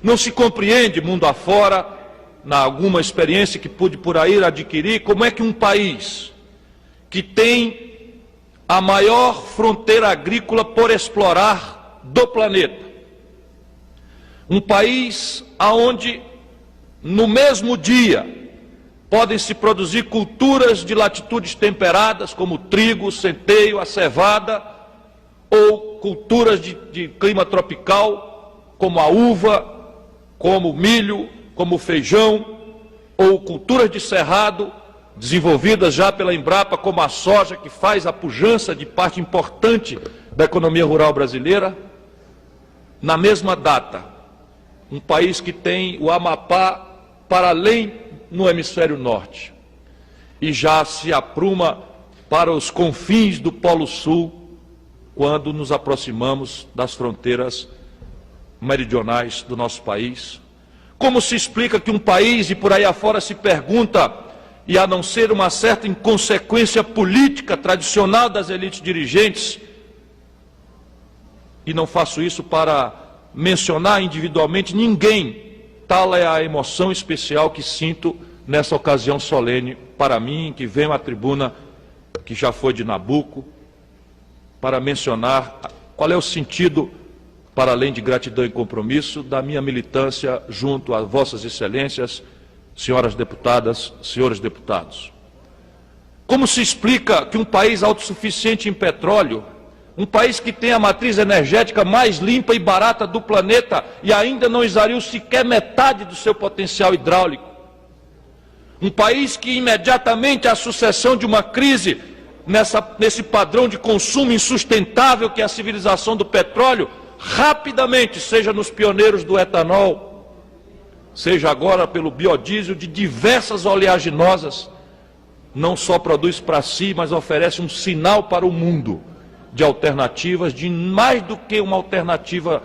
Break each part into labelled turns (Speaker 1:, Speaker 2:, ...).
Speaker 1: Não se compreende, mundo afora, na alguma experiência que pude por aí adquirir, como é que um país que tem a maior fronteira agrícola por explorar do planeta, um país onde no mesmo dia podem se produzir culturas de latitudes temperadas, como o trigo, o centeio, a cevada, ou culturas de clima tropical, como a uva, como o milho, como o feijão, ou culturas de cerrado, desenvolvidas já pela Embrapa, como a soja, que faz a pujança de parte importante da economia rural brasileira. Na mesma data, um país que tem o Amapá para além no hemisfério norte, e já se apruma para os confins do Polo Sul, quando nos aproximamos das fronteiras meridionais do nosso país. Como se explica que um país, e por aí afora se pergunta, e a não ser uma certa inconsequência política tradicional das elites dirigentes, e não faço isso para mencionar individualmente ninguém, tal é a emoção especial que sinto nessa ocasião solene para mim, que venho à tribuna, que já foi de Nabuco, para mencionar qual é o sentido, para além de gratidão e compromisso, da minha militância junto a vossas excelências, senhoras deputadas, senhores deputados. Como se explica que um país autossuficiente em petróleo, um país que tem a matriz energética mais limpa e barata do planeta e ainda não exauriu sequer metade do seu potencial hidráulico, um país que imediatamente à sucessão de uma crise nesse padrão de consumo insustentável que é a civilização do petróleo, rapidamente, seja nos pioneiros do etanol, seja agora pelo biodiesel de diversas oleaginosas, não só produz para si, mas oferece um sinal para o mundo de alternativas, de mais do que uma alternativa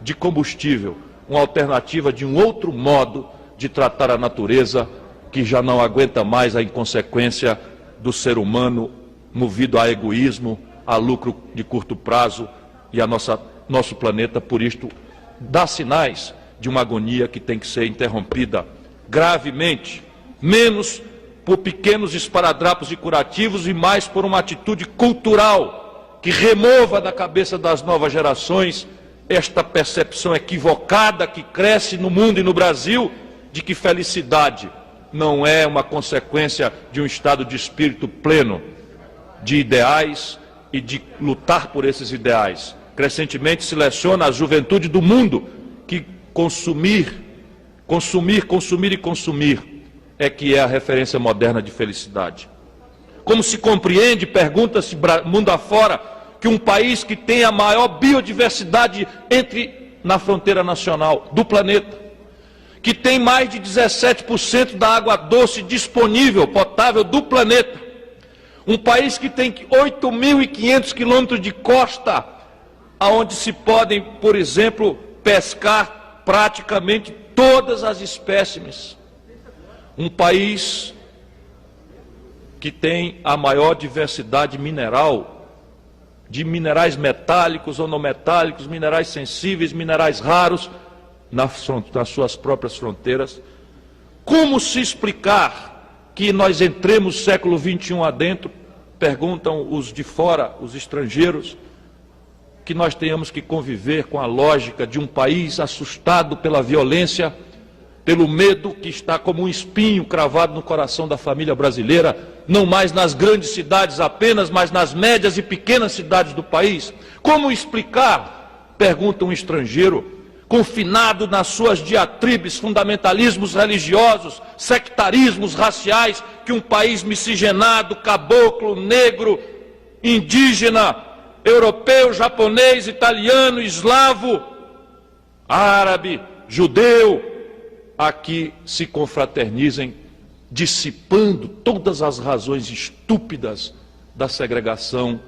Speaker 1: de combustível, uma alternativa de um outro modo de tratar a natureza, que já não aguenta mais a inconsequência do ser humano movido a egoísmo, a lucro de curto prazo, e a nosso planeta, por isto, dá sinais de uma agonia que tem que ser interrompida gravemente, menos por pequenos esparadrapos e curativos e mais por uma atitude cultural que remova da cabeça das novas gerações esta percepção equivocada que cresce no mundo e no Brasil de que felicidade não é uma consequência de um estado de espírito pleno, de ideais e de lutar por esses ideais. Crescentemente se leciona a juventude do mundo que consumir é que é a referência moderna de felicidade. Como se compreende, pergunta-se mundo afora, que um país que tem a maior biodiversidade na fronteira nacional do planeta, que tem mais de 17% da água doce disponível, potável do planeta, um país que tem 8.500 quilômetros de costa, aonde se podem, por exemplo, pescar praticamente todas as espécimes. Um país que tem a maior diversidade mineral, de minerais metálicos ou não metálicos, minerais sensíveis, minerais raros, nas suas próprias fronteiras. Como se explicar que nós entremos século XXI adentro, perguntam os de fora, os estrangeiros, que nós tenhamos que conviver com a lógica de um país assustado pela violência, pelo medo que está como um espinho cravado no coração da família brasileira, não mais nas grandes cidades apenas, mas nas médias e pequenas cidades do país? Como explicar, pergunta um estrangeiro, confinado nas suas diatribes, fundamentalismos religiosos, sectarismos raciais, que um país miscigenado, caboclo, negro, indígena, europeu, japonês, italiano, eslavo, árabe, judeu, aqui se confraternizem, dissipando todas as razões estúpidas da segregação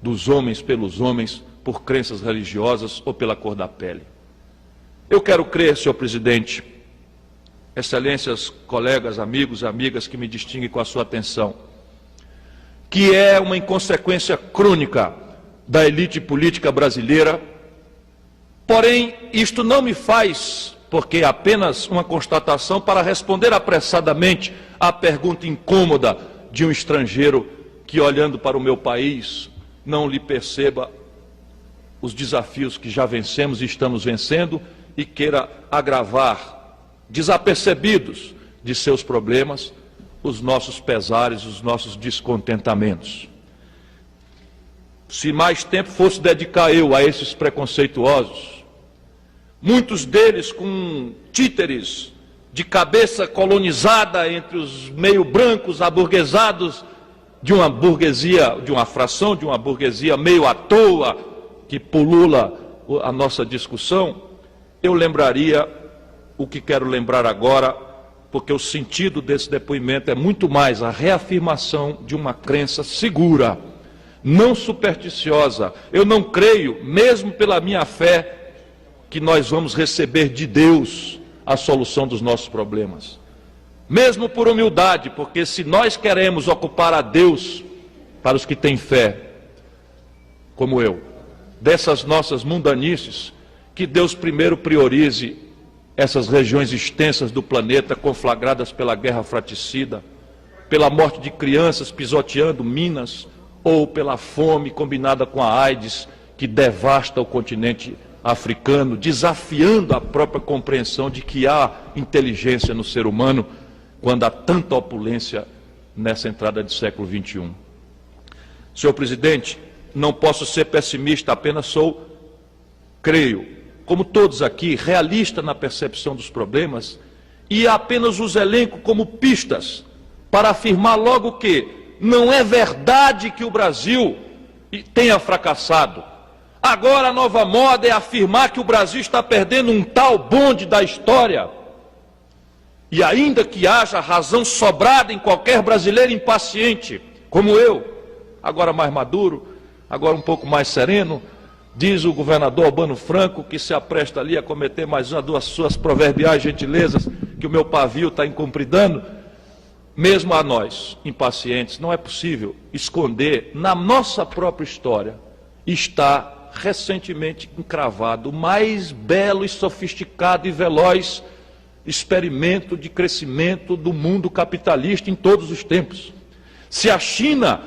Speaker 1: dos homens pelos homens por crenças religiosas ou pela cor da pele. Eu quero crer, senhor presidente, excelências, colegas, amigos e amigas que me distinguem com a sua atenção, que é uma inconsequência crônica da elite política brasileira Porém, isto não me faz, porque é apenas uma constatação, para responder apressadamente à pergunta incômoda de um estrangeiro que, olhando para o meu país, não lhe perceba os desafios que já vencemos e estamos vencendo e queira agravar, desapercebidos de seus problemas, os nossos pesares, os nossos descontentamentos. Se mais tempo fosse dedicar eu a esses preconceituosos, muitos deles com títeres de cabeça colonizada entre os meio brancos aburguesados de uma burguesia, de uma fração de uma burguesia meio à toa que pulula a nossa discussão, eu lembraria o que quero lembrar agora, porque o sentido desse depoimento é muito mais a reafirmação de uma crença segura, não supersticiosa. Eu não creio, mesmo pela minha fé, que nós vamos receber de Deus a solução dos nossos problemas. Mesmo por humildade, porque se nós queremos ocupar a Deus, para os que têm fé, como eu, dessas nossas mundanices, que Deus primeiro priorize essas regiões extensas do planeta conflagradas pela guerra fratricida, pela morte de crianças pisoteando minas, ou pela fome combinada com a AIDS que devasta o continente africano, desafiando a própria compreensão de que há inteligência no ser humano quando há tanta opulência nessa entrada de século XXI. Senhor presidente, não posso ser pessimista, apenas sou, creio, como todos aqui, realista na percepção dos problemas e apenas os elenco como pistas para afirmar logo que não é verdade que o Brasil tenha fracassado. Agora a nova moda é afirmar que o Brasil está perdendo um tal bonde da história. E ainda que haja razão sobrada em qualquer brasileiro impaciente, como eu, agora mais maduro, agora um pouco mais sereno, diz o governador Albano Franco, que se apresta ali a cometer mais uma, duas suas proverbiais gentilezas, que o meu pavio está incumpridando. Mesmo a nós, impacientes, não é possível esconder, na nossa própria história, está recentemente encravado o mais belo e sofisticado e veloz experimento de crescimento do mundo capitalista em todos os tempos. Se a China,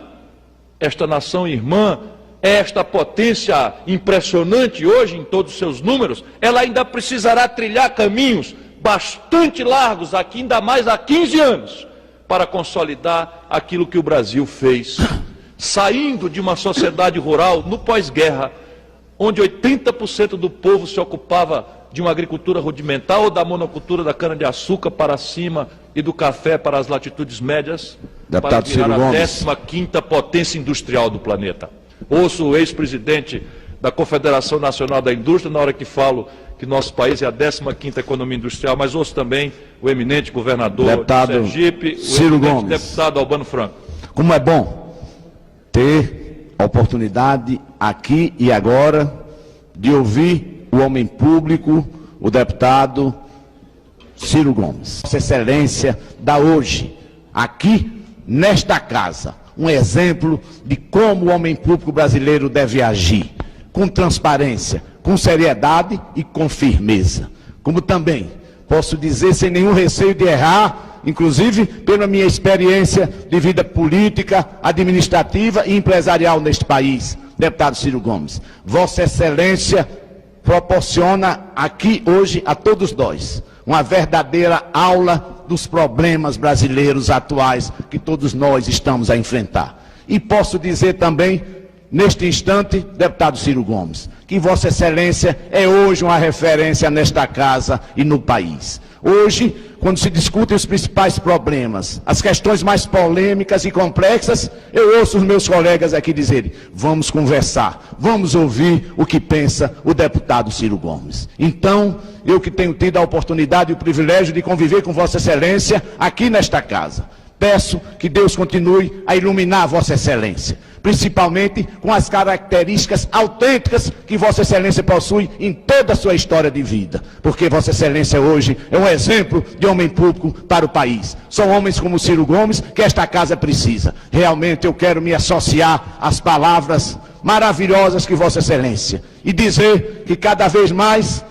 Speaker 1: esta nação irmã, é esta potência impressionante hoje em todos os seus números, ela ainda precisará trilhar caminhos bastante largos, aqui ainda mais há 15 anos, para consolidar aquilo que o Brasil fez, saindo de uma sociedade rural no pós-guerra, onde 80% do povo se ocupava de uma agricultura rudimentar ou da monocultura da cana-de-açúcar para cima e do café para as latitudes médias,
Speaker 2: Deputado
Speaker 1: para virar
Speaker 2: Ciro
Speaker 1: a
Speaker 2: Gomes.
Speaker 1: 15ª potência industrial do planeta. Ouço o ex-presidente da Confederação Nacional da Indústria na hora que falo que nosso país é a 15ª economia industrial, mas ouço também o eminente governador
Speaker 2: Deputado
Speaker 1: de Sergipe,
Speaker 2: Ciro
Speaker 1: o eminente
Speaker 2: Gomes.
Speaker 1: deputado Albano Franco.
Speaker 2: Como é bom ter a oportunidade aqui e agora de ouvir o homem público, o deputado Ciro Gomes. Vossa Excelência dá hoje, aqui nesta casa, um exemplo de como o homem público brasileiro deve agir, com transparência, com seriedade e com firmeza. Como também posso dizer sem nenhum receio de errar, inclusive pela minha experiência de vida política, administrativa e empresarial neste país, deputado Ciro Gomes. Vossa Excelência proporciona aqui hoje a todos nós uma verdadeira aula dos problemas brasileiros atuais que todos nós estamos a enfrentar. E posso dizer também, neste instante, deputado Ciro Gomes, que Vossa Excelência é hoje uma referência nesta casa e no país. Hoje, quando se discutem os principais problemas, as questões mais polêmicas e complexas, eu ouço os meus colegas aqui dizerem: vamos conversar, vamos ouvir o que pensa o deputado Ciro Gomes. Então, eu que tenho tido a oportunidade e o privilégio de conviver com Vossa Excelência aqui nesta casa, peço que Deus continue a iluminar Vossa Excelência, principalmente com as características autênticas que Vossa Excelência possui em toda a sua história de vida, porque Vossa Excelência hoje é um exemplo de homem público para o país. São homens como Ciro Gomes que esta casa precisa. Realmente eu quero me associar às palavras maravilhosas que Vossa Excelência. E dizer que cada vez mais,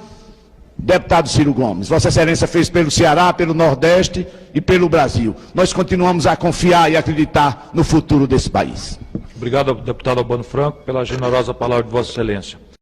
Speaker 2: deputado Ciro Gomes, Vossa Excelência fez pelo Ceará, pelo Nordeste e pelo Brasil. Nós continuamos a confiar e acreditar no futuro desse país.
Speaker 1: Obrigado, deputado Albano Franco, pela generosa palavra de Vossa Excelência.